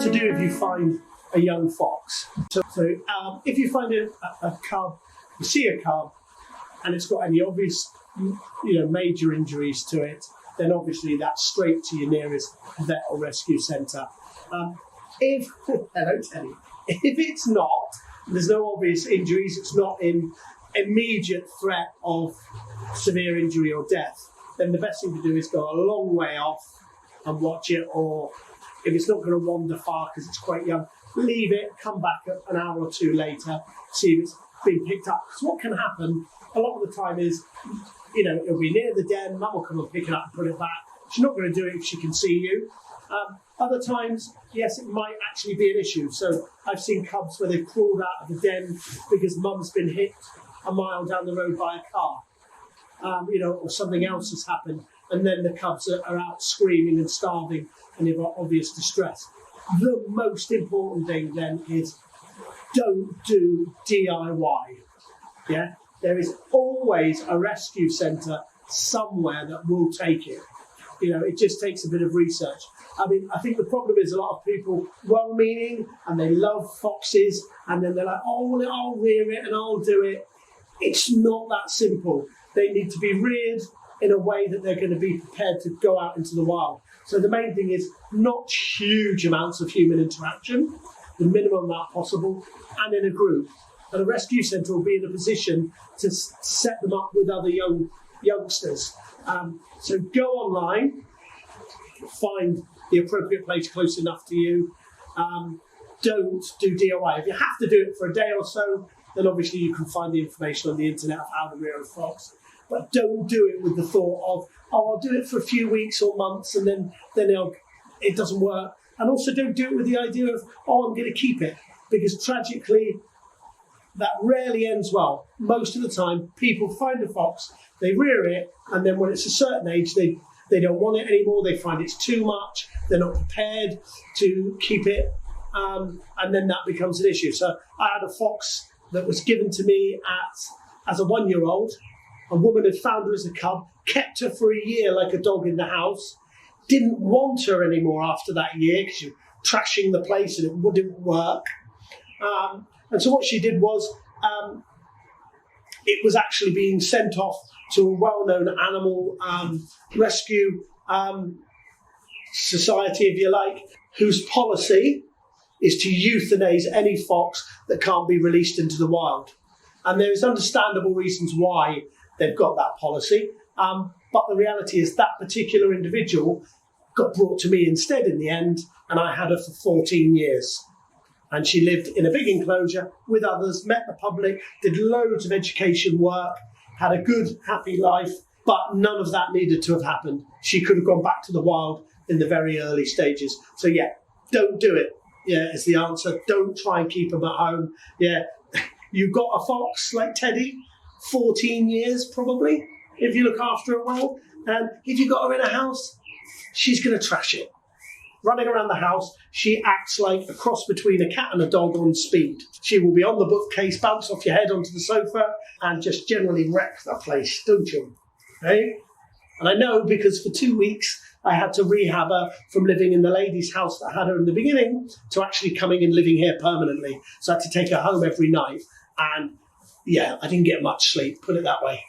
to do if you find a young fox. So if you find a cub, you see a cub, and it's got any obvious, major injuries to it, then obviously that's straight to your nearest vet or rescue centre. If it's not, there's no obvious injuries, it's not in immediate threat of severe injury or death, then the best thing to do is go a long way off and watch it, or if it's not going to wander far because it's quite young, leave it, come back an hour or two later, see if it's been picked up. Because what can happen a lot of the time is, it'll be near the den, mum will come and pick it up and put it back. She's not going to do it if she can see you. Other times, yes, it might actually be an issue. So I've seen cubs where they've crawled out of the den because mum's been hit a mile down the road by a car, or something else has happened, and then the cubs are out screaming and starving and they've got obvious distress. The most important thing then is don't do DIY. Yeah, there is always a rescue centre somewhere that will take it. It just takes a bit of research. I think the problem is a lot of people well-meaning and they love foxes, and then they're like, I'll rear it and I'll do it. It's not that simple. They need to be reared in a way that they're going to be prepared to go out into the wild. So the main thing is not huge amounts of human interaction, the minimum amount possible, and in a group. And a rescue centre will be in a position to set them up with other youngsters. So go online, find the appropriate place close enough to you. Don't do DIY. If you have to do it for a day or so, then obviously you can find the information on the internet of how to rear a fox. But don't do it with the thought of, I'll do it for a few weeks or months and then it doesn't work. And also don't do it with the idea of, I'm going to keep it. Because tragically, that rarely ends well. Most of the time, people find a fox, they rear it, and then when it's a certain age, they don't want it anymore, they find it's too much, they're not prepared to keep it, and then that becomes an issue. So I had a fox that was given to me as a 1-year-old. A woman had found her as a cub, kept her for a year like a dog in the house, didn't want her anymore after that year because she was trashing the place and it wouldn't work. And so what she did was, it was actually being sent off to a well-known animal rescue society, if you like, whose policy is to euthanize any fox that can't be released into the wild. And there is understandable reasons why they've got that policy. But the reality is that particular individual got brought to me instead in the end, and I had her for 14 years. And she lived in a big enclosure with others, met the public, did loads of education work, had a good, happy life, but none of that needed to have happened. She could have gone back to the wild in the very early stages. So yeah, don't do it. Yeah, is the answer. Don't try and keep them at home. Yeah, you've got a fox like Teddy, 14 years probably, if you look after her well. And if you've got her in a house, she's going to trash it. Running around the house, she acts like a cross between a cat and a dog on speed. She will be on the bookcase, bounce off your head onto the sofa, and just generally wreck the place, don't you? Right? And I know because for 2 weeks, I had to rehab her from living in the lady's house that had her in the beginning to actually coming and living here permanently. So I had to take her home every night. And yeah, I didn't get much sleep, put it that way.